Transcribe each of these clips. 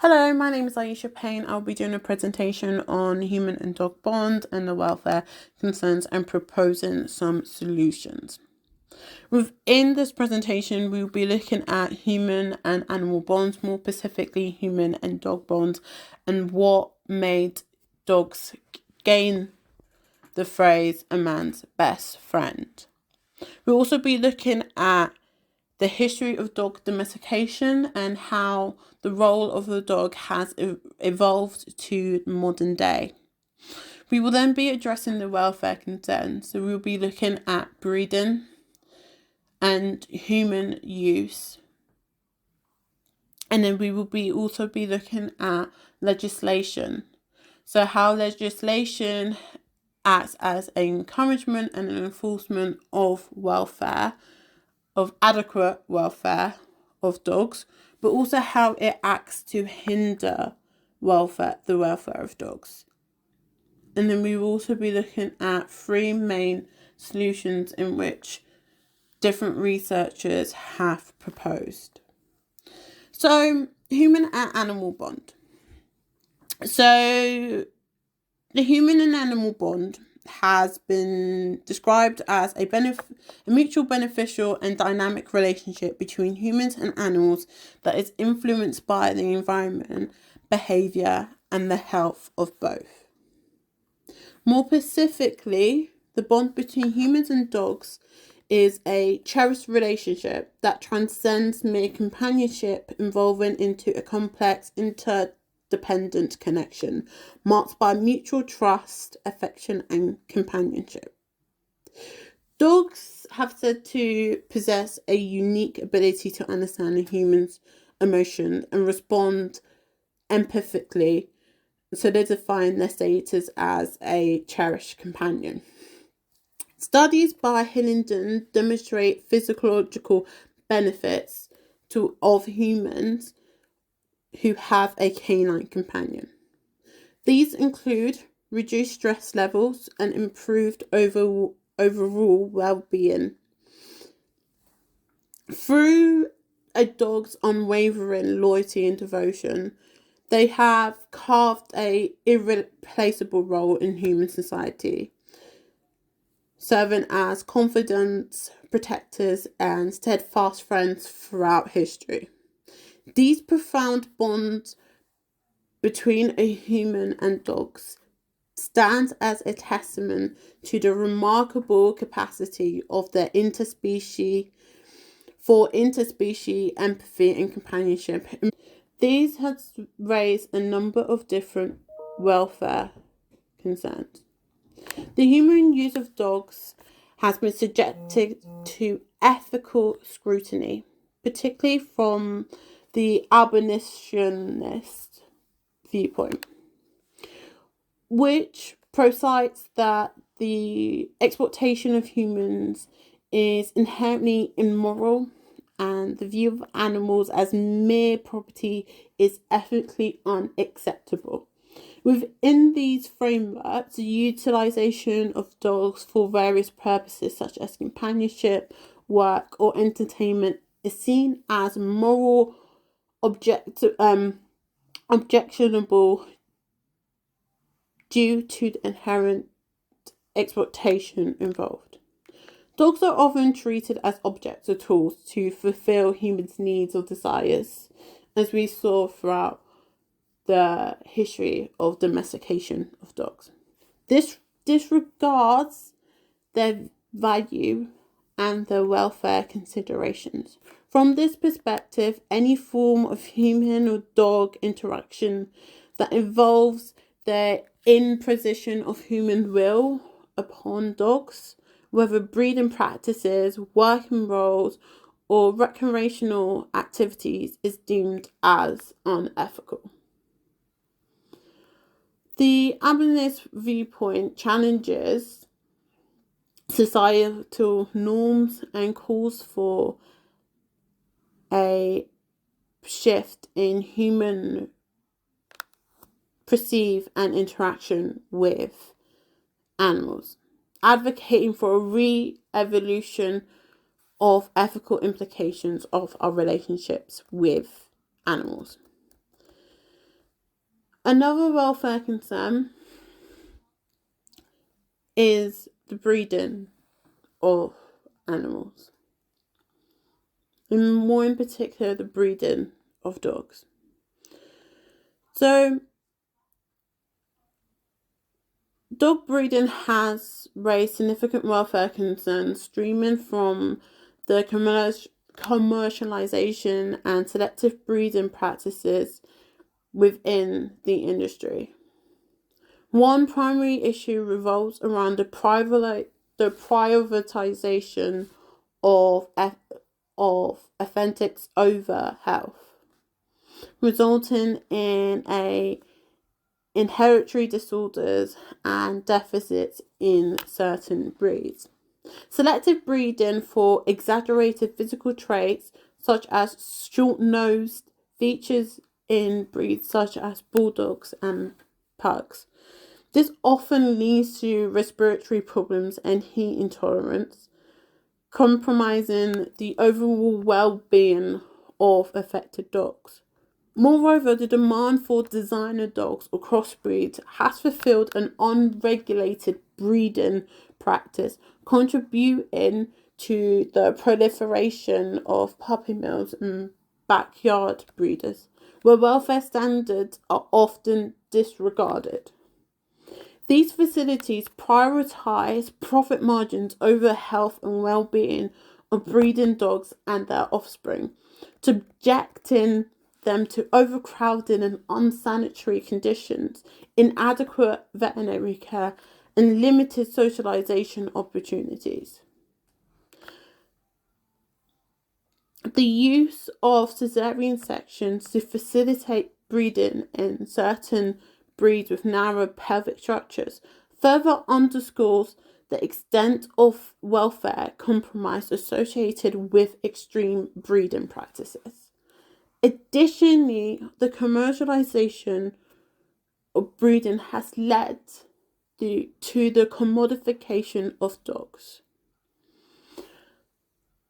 Hello, my name is Aisha Payne. I'll be doing a presentation on human and dog bond and the welfare concerns and proposing some solutions. Within this presentation, we'll be looking at human and animal bonds, more specifically human and dog bonds, and what made dogs gain the phrase a man's best friend. We'll also be looking at the history of dog domestication and how the role of the dog has evolved to modern day. We will then be addressing the welfare concerns. So we'll be looking at breeding and human use. And then we will also be looking at legislation. So how legislation acts as an encouragement and an enforcement of welfare, of adequate welfare of dogs, but also how it acts to hinder the welfare of dogs. And then we will also be looking at three main solutions in which different researchers have proposed. So, human and animal bond. So, the human and animal bond has been described as a mutual beneficial and dynamic relationship between humans and animals that is influenced by the environment, behaviour, and the health of both. More specifically, the bond between humans and dogs is a cherished relationship that transcends mere companionship, evolving into a complex interdependent connection marked by mutual trust, affection, and companionship. Dogs have said to possess a unique ability to understand a human's emotions and respond empathically, solidifying their status as a cherished companion. Studies by Hillingdon demonstrate physiological benefits of humans who have a canine companion. These include reduced stress levels and improved overall well-being. Through a dog's unwavering loyalty and devotion, they have carved an irreplaceable role in human society, serving as confidants, protectors, and steadfast friends throughout history. These profound bonds between a human and dogs stands as a testament to the remarkable capacity of their interspecies empathy and companionship. These has raised a number of different welfare concerns. The human use of dogs has been subjected to ethical scrutiny, particularly from the abolitionist viewpoint, which posites that the exploitation of humans is inherently immoral and the view of animals as mere property is ethically unacceptable. Within these frameworks, the utilization of dogs for various purposes such as companionship, work, or entertainment is seen as moral objectionable due to the inherent exploitation involved. Dogs are often treated as objects or tools to fulfill humans' needs or desires, as we saw throughout the history of domestication of dogs. This disregards their value and their welfare considerations. From this perspective, any form of human or dog interaction that involves the imposition of human will upon dogs, whether breeding practices, working roles, or recreational activities, is deemed as unethical. The abolitionist viewpoint challenges societal norms and calls for a shift in human perceive and interaction with animals, advocating for a re-evolution of ethical implications of our relationships with animals. Another welfare concern is the breeding of animals, and more in particular the breeding of dogs. So dog breeding has raised significant welfare concerns stemming from the commercialization and selective breeding practices within the industry. One primary issue revolves around the privatization of aesthetics over health, resulting in inherited disorders and deficits in certain breeds. Selective breeding for exaggerated physical traits, such as short-nosed features in breeds such as bulldogs and pugs. This often leads to respiratory problems and heat intolerance, compromising the overall well-being of affected dogs. Moreover, the demand for designer dogs or crossbreeds has fulfilled an unregulated breeding practice, contributing to the proliferation of puppy mills and backyard breeders, where welfare standards are often disregarded. These facilities prioritize profit margins over health and well-being of breeding dogs and their offspring, subjecting them to overcrowding and unsanitary conditions, inadequate veterinary care, and limited socialization opportunities. The use of cesarean sections to facilitate breeding in certain breeds with narrow pelvic structures further underscores the extent of welfare compromise associated with extreme breeding practices. Additionally, the commercialization of breeding has led to the commodification of dogs.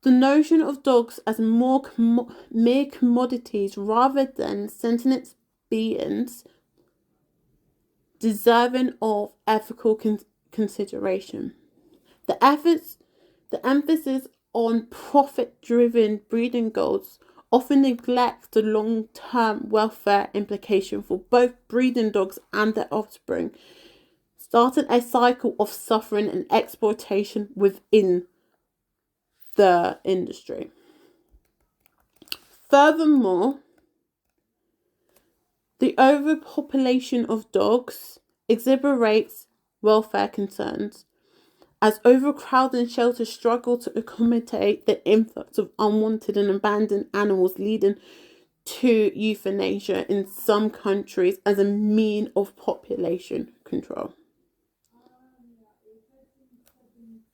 The notion of dogs as mere commodities rather than sentient beings deserving of ethical consideration. The emphasis on profit-driven breeding goals often neglects the long-term welfare implication for both breeding dogs and their offspring, starting a cycle of suffering and exploitation within the industry. Furthermore, the overpopulation of dogs exacerbates welfare concerns, as overcrowding shelters struggle to accommodate the influx of unwanted and abandoned animals, leading to euthanasia in some countries as a means of population control.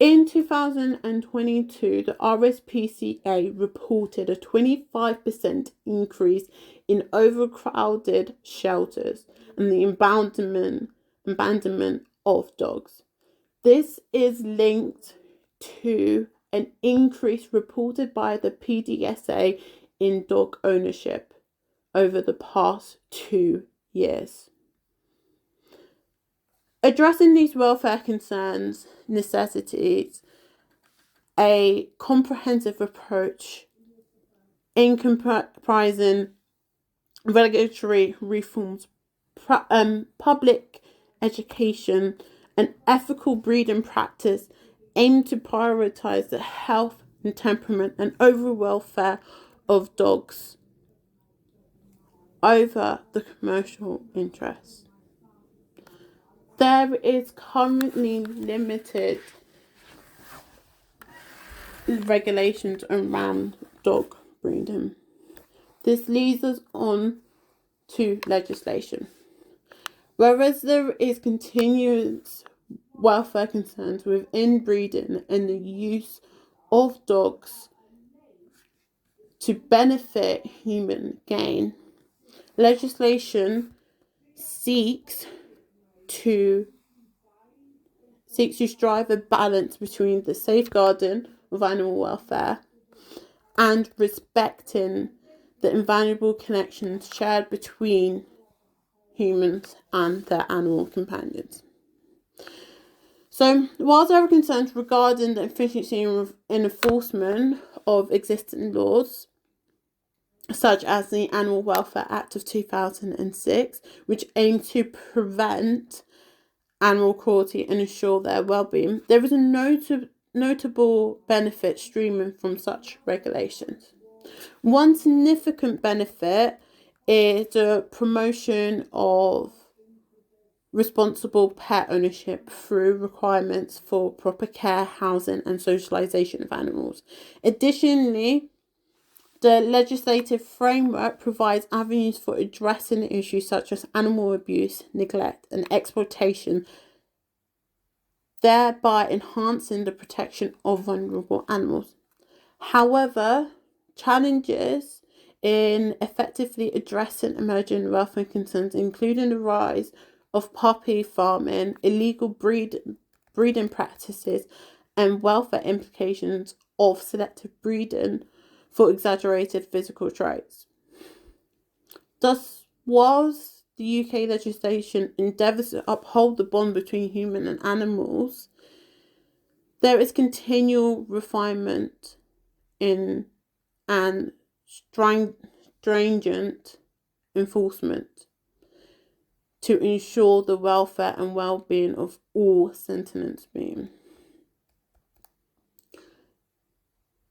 In 2022, the RSPCA reported a 25% increase in overcrowded shelters and the abandonment of dogs. This is linked to an increase reported by the PDSA in dog ownership over the past 2 years. Addressing these welfare concerns necessitates a comprehensive approach comprising regulatory reforms, public education, and ethical breeding practice aimed to prioritize the health and temperament and overall welfare of dogs over the commercial interests. There is currently limited regulations around dog breeding. This leads us on to legislation. Whereas there is continuous welfare concerns within breeding and the use of dogs to benefit human gain, legislation seeks to strive a balance between the safeguarding of animal welfare and respecting the invaluable connections shared between humans and their animal companions. So, while there are concerns regarding the efficiency and enforcement of existing laws, such as the Animal Welfare Act of 2006, which aims to prevent animal cruelty and ensure their well-being, there is a notable benefit streaming from such regulations. One significant benefit is the promotion of responsible pet ownership through requirements for proper care, housing, and socialization of animals. Additionally, the legislative framework provides avenues for addressing issues such as animal abuse, neglect, and exploitation, thereby enhancing the protection of vulnerable animals. However, challenges in effectively addressing emerging welfare concerns, including the rise of puppy farming, illegal breeding practices, and welfare implications of selective breeding for exaggerated physical traits. Thus, whilst the UK legislation endeavours to uphold the bond between human and animals, there is continual refinement in and stringent enforcement to ensure the welfare and well-being of all sentient beings.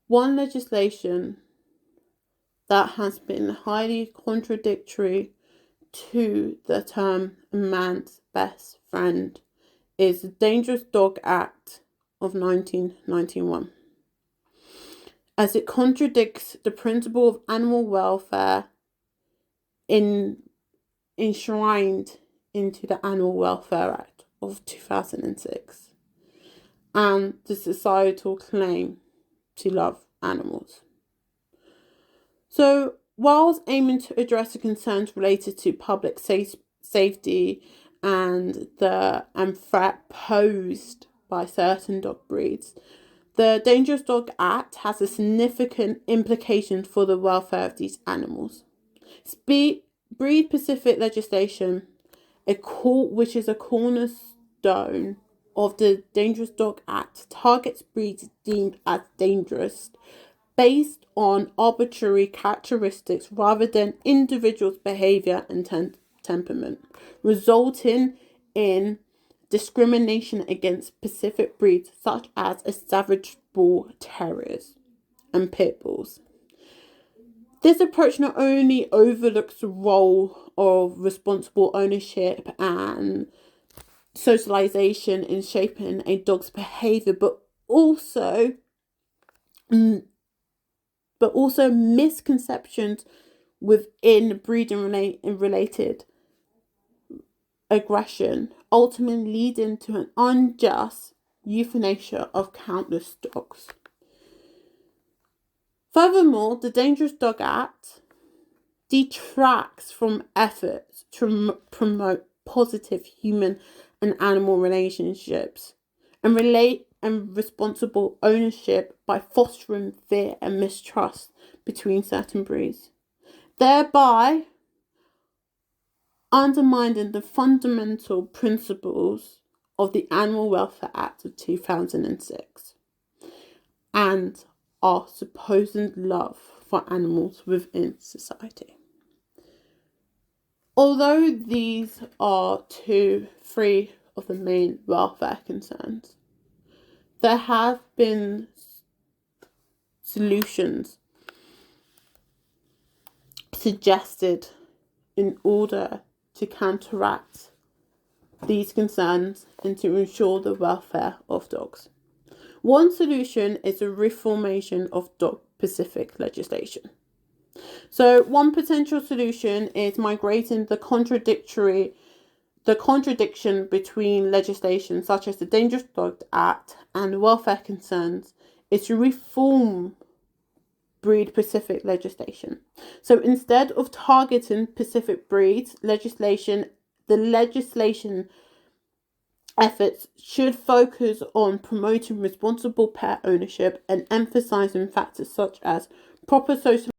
One legislation that has been highly contradictory to the term man's best friend is the Dangerous Dog Act of 1991, as it contradicts the principle of animal welfare enshrined into the Animal Welfare Act of 2006 and the societal claim to love animals. So, whilst aiming to address the concerns related to public safety and the threat posed by certain dog breeds, the Dangerous Dog Act has a significant implication for the welfare of these animals. Breed-specific legislation, which is a cornerstone of the Dangerous Dog Act, targets breeds deemed as dangerous based on arbitrary characteristics rather than individuals' behaviour and temperament, resulting in discrimination against specific breeds such as a savage bull terriers and pit bulls. This approach not only overlooks the role of responsible ownership and socialization in shaping a dog's behaviour, but also misconceptions within breeding related aggression, ultimately leading to an unjust euthanasia of countless dogs. Furthermore, the Dangerous Dog Act detracts from efforts to promote positive human and animal relationships and responsible ownership by fostering fear and mistrust between certain breeds, thereby undermining the fundamental principles of the Animal Welfare Act of 2006 and our supposed love for animals within society. Although these are three of the main welfare concerns, there have been solutions suggested in order to counteract these concerns and to ensure the welfare of dogs. One solution is the reformation of dog-specific legislation. So one potential solution is migrating the contradiction between legislation such as the Dangerous Dog Act and welfare concerns is to reform breed-specific legislation. So instead of targeting specific breeds, the legislation efforts should focus on promoting responsible pet ownership and emphasizing factors such as proper social